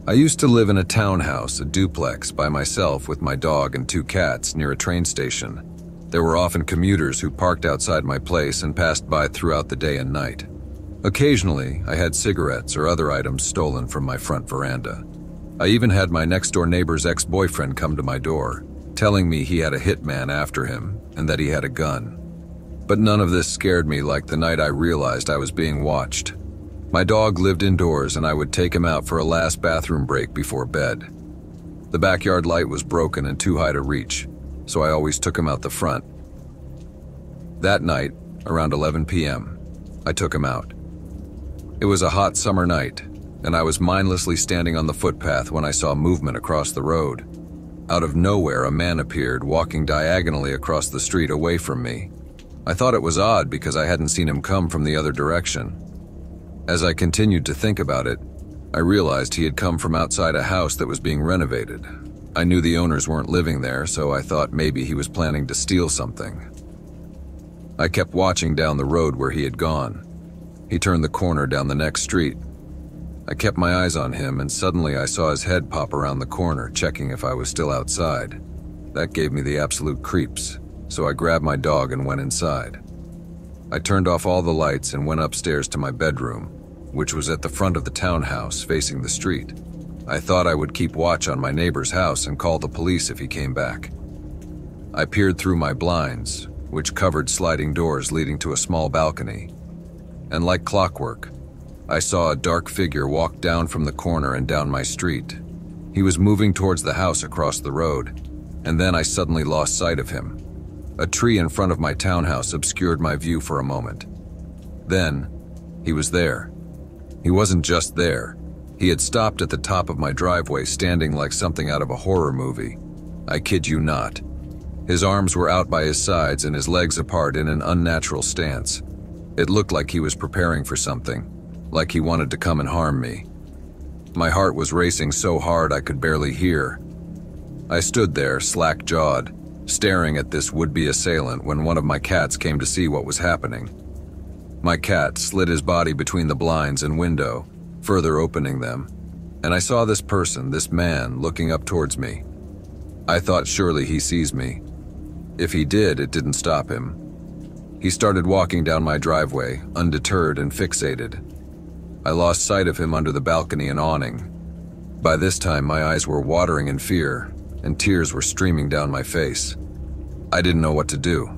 I used to live in a townhouse, a duplex, by myself with my dog and 2 cats near a train station. There were often commuters who parked outside my place and passed by throughout the day and night. Occasionally, I had cigarettes or other items stolen from my front veranda. I even had my next-door neighbor's ex-boyfriend come to my door, telling me he had a hitman after him and that he had a gun. But none of this scared me like the night I realized I was being watched. My dog lived indoors and I would take him out for a last bathroom break before bed. The backyard light was broken and too high to reach, so I always took him out the front. That night, around 11 p.m., I took him out. It was a hot summer night, and I was mindlessly standing on the footpath when I saw movement across the road. Out of nowhere, a man appeared, walking diagonally across the street away from me. I thought it was odd because I hadn't seen him come from the other direction. As I continued to think about it, I realized he had come from outside a house that was being renovated. I knew the owners weren't living there, so I thought maybe he was planning to steal something. I kept watching down the road where he had gone. He turned the corner down the next street. I kept my eyes on him, and suddenly I saw his head pop around the corner, checking if I was still outside. That gave me the absolute creeps, so I grabbed my dog and went inside. I turned off all the lights and went upstairs to my bedroom, which was at the front of the townhouse facing the street. I thought I would keep watch on my neighbor's house and call the police if he came back. I peered through my blinds, which covered sliding doors leading to a small balcony, and like clockwork, I saw a dark figure walk down from the corner and down my street. He was moving towards the house across the road, and then I suddenly lost sight of him. A tree in front of my townhouse obscured my view for a moment. Then, he was there. He wasn't just there. He had stopped at the top of my driveway, standing like something out of a horror movie. I kid you not. His arms were out by his sides and his legs apart in an unnatural stance. It looked like he was preparing for something, like he wanted to come and harm me. My heart was racing so hard I could barely hear. I stood there, slack-jawed, staring at this would-be assailant when one of my cats came to see what was happening. My cat slid his body between the blinds and window, further opening them, and I saw this person, this man, looking up towards me. I thought surely he sees me. If he did, it didn't stop him. He started walking down my driveway, undeterred and fixated. I lost sight of him under the balcony and awning. By this time, my eyes were watering in fear, and tears were streaming down my face. I didn't know what to do.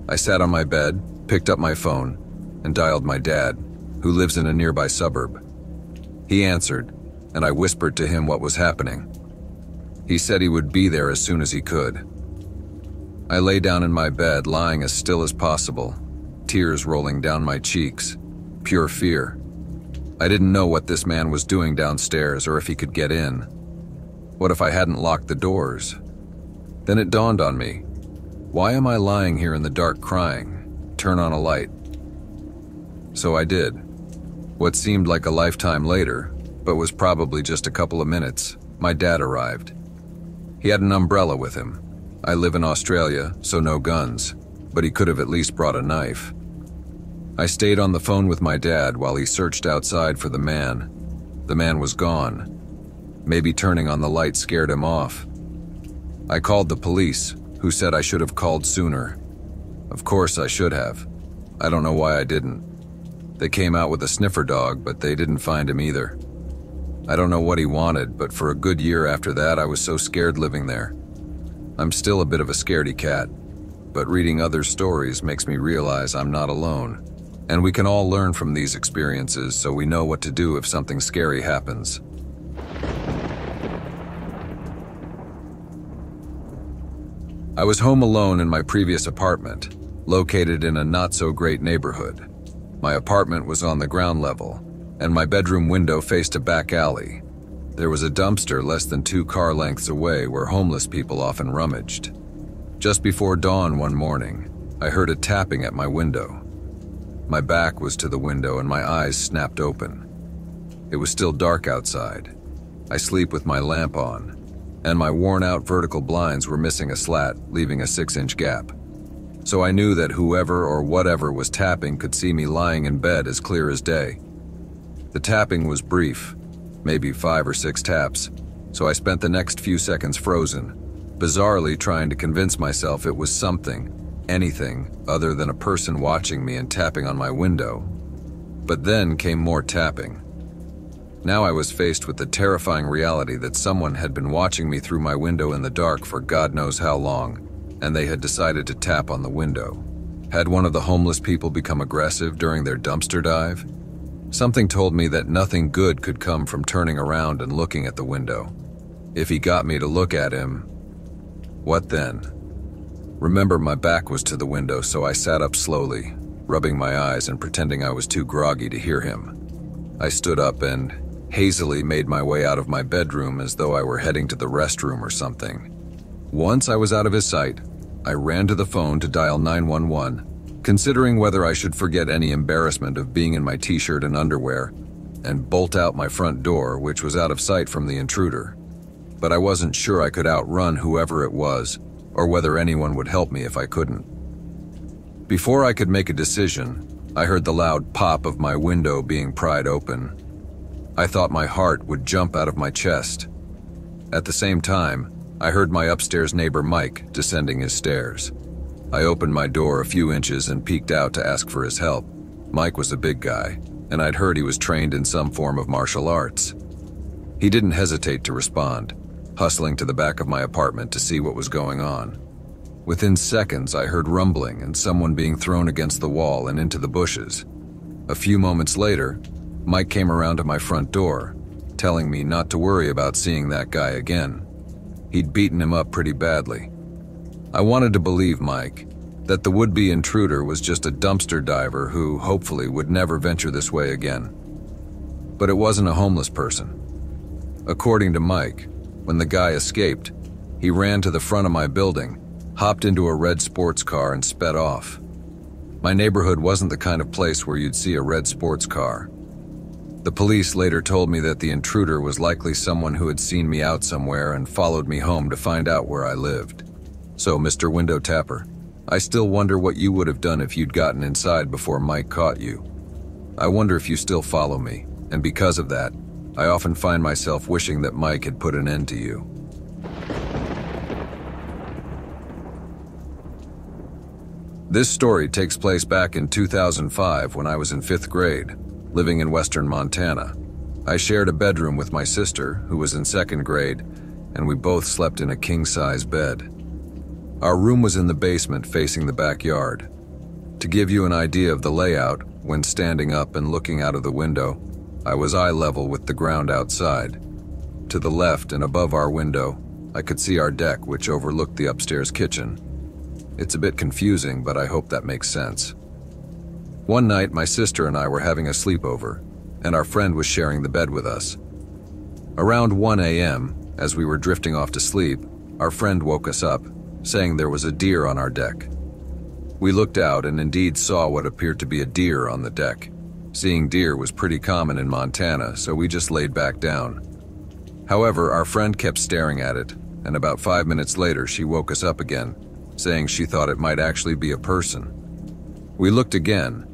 I sat on my bed, picked up my phone, and dialed my dad, who lives in a nearby suburb. He answered, and I whispered to him what was happening. He said he would be there as soon as he could. I lay down in my bed, lying as still as possible, tears rolling down my cheeks, pure fear. I didn't know what this man was doing downstairs or if he could get in. What if I hadn't locked the doors? Then it dawned on me. Why am I lying here in the dark crying? Turn on a light. So I did. What seemed like a lifetime later, but was probably just a couple of minutes, my dad arrived. He had an umbrella with him. I live in Australia, so no guns, but he could have at least brought a knife. I stayed on the phone with my dad while he searched outside for the man. The man was gone. Maybe turning on the light scared him off. I called the police, who said I should have called sooner. Of course I should have. I don't know why I didn't. They came out with a sniffer dog, but they didn't find him either. I don't know what he wanted, but for a good year after that, I was so scared living there. I'm still a bit of a scaredy cat, but reading other stories makes me realize I'm not alone. And we can all learn from these experiences so we know what to do if something scary happens. I was home alone in my previous apartment, located in a not-so-great neighborhood. My apartment was on the ground level, and my bedroom window faced a back alley. There was a dumpster less than 2 car lengths away where homeless people often rummaged. Just before dawn one morning, I heard a tapping at my window. My back was to the window and my eyes snapped open. It was still dark outside. I sleep with my lamp on, and my worn-out vertical blinds were missing a slat, leaving a 6-inch gap. So I knew that whoever or whatever was tapping could see me lying in bed as clear as day. The tapping was brief, maybe 5 or 6 taps, so I spent the next few seconds frozen, bizarrely trying to convince myself it was something, anything other than a person watching me and tapping on my window. But then came more tapping. Now I was faced with the terrifying reality that someone had been watching me through my window in the dark for God knows how long, and they had decided to tap on the window. Had one of the homeless people become aggressive during their dumpster dive? Something told me that nothing good could come from turning around and looking at the window. If he got me to look at him, what then? Remember, my back was to the window, so I sat up slowly, rubbing my eyes and pretending I was too groggy to hear him. I stood up and hazily made my way out of my bedroom as though I were heading to the restroom or something. Once I was out of his sight, I ran to the phone to dial 911, considering whether I should forget any embarrassment of being in my t-shirt and underwear, and bolt out my front door, which was out of sight from the intruder. But I wasn't sure I could outrun whoever it was, or whether anyone would help me if I couldn't. Before I could make a decision, I heard the loud pop of my window being pried open. I thought my heart would jump out of my chest. At the same time, I heard my upstairs neighbor Mike descending his stairs. I opened my door a few inches and peeked out to ask for his help. Mike was a big guy, and I'd heard he was trained in some form of martial arts. He didn't hesitate to respond, hustling to the back of my apartment to see what was going on. Within seconds, I heard rumbling and someone being thrown against the wall and into the bushes. A few moments later, Mike came around to my front door, telling me not to worry about seeing that guy again. He'd beaten him up pretty badly. I wanted to believe Mike, that the would-be intruder was just a dumpster diver who hopefully would never venture this way again. But it wasn't a homeless person. According to Mike, when the guy escaped, he ran to the front of my building, hopped into a red sports car and sped off. My neighborhood wasn't the kind of place where you'd see a red sports car. The police later told me that the intruder was likely someone who had seen me out somewhere and followed me home to find out where I lived. So, Mr. Window Tapper, I still wonder what you would have done if you'd gotten inside before Mike caught you. I wonder if you still follow me, and because of that, I often find myself wishing that Mike had put an end to you. This story takes place back in 2005 when I was in 5th grade, living in western Montana. I shared a bedroom with my sister, who was in 2nd grade, and we both slept in a king-size bed. Our room was in the basement facing the backyard. To give you an idea of the layout, when standing up and looking out of the window, I was eye level with the ground outside. To the left and above our window, I could see our deck, which overlooked the upstairs kitchen. It's a bit confusing, but I hope that makes sense. One night, my sister and I were having a sleepover, and our friend was sharing the bed with us. Around 1 a.m., as we were drifting off to sleep, our friend woke us up, saying there was a deer on our deck. We looked out and indeed saw what appeared to be a deer on the deck. Seeing deer was pretty common in Montana, so we just laid back down. However, our friend kept staring at it, and about 5 minutes later she woke us up again, saying she thought it might actually be a person. We looked again,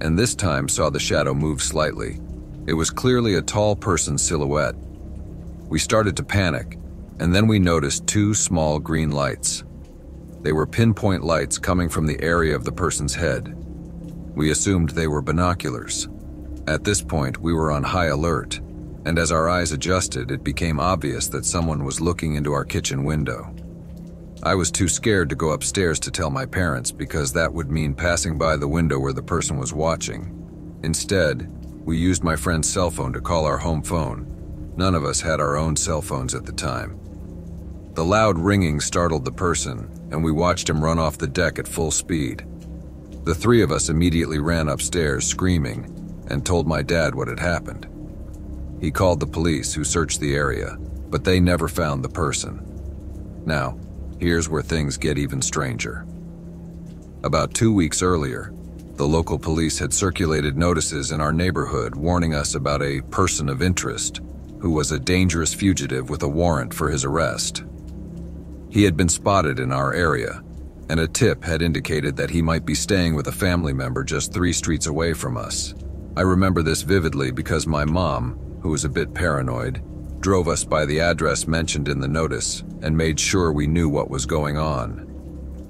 and this time saw the shadow move slightly. It was clearly a tall person's silhouette. We started to panic, and then we noticed 2 small green lights. They were pinpoint lights coming from the area of the person's head. We assumed they were binoculars. At this point, we were on high alert, and as our eyes adjusted, it became obvious that someone was looking into our kitchen window. I was too scared to go upstairs to tell my parents because that would mean passing by the window where the person was watching. Instead, we used my friend's cell phone to call our home phone. None of us had our own cell phones at the time. The loud ringing startled the person, and we watched him run off the deck at full speed. The 3 of us immediately ran upstairs screaming and told my dad what had happened. He called the police, who searched the area, but they never found the person. Now, here's where things get even stranger. About 2 weeks earlier, the local police had circulated notices in our neighborhood warning us about a person of interest who was a dangerous fugitive with a warrant for his arrest. He had been spotted in our area, and a tip had indicated that he might be staying with a family member just 3 streets away from us. I remember this vividly because my mom, who was a bit paranoid, drove us by the address mentioned in the notice and made sure we knew what was going on.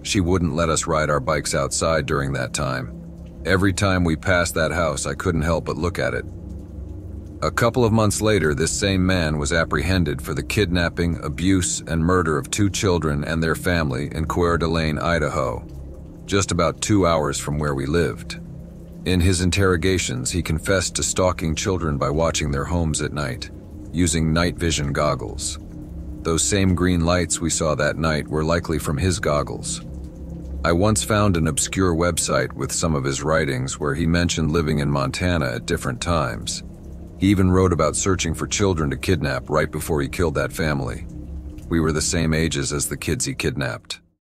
She wouldn't let us ride our bikes outside during that time. Every time we passed that house, I couldn't help but look at it. A couple of months later, this same man was apprehended for the kidnapping, abuse, and murder of 2 children and their family in Coeur d'Alene, Idaho, just about 2 hours from where we lived. In his interrogations, he confessed to stalking children by watching their homes at night, using night vision goggles. Those same green lights we saw that night were likely from his goggles. I once found an obscure website with some of his writings where he mentioned living in Montana at different times. He even wrote about searching for children to kidnap right before he killed that family. We were the same ages as the kids he kidnapped.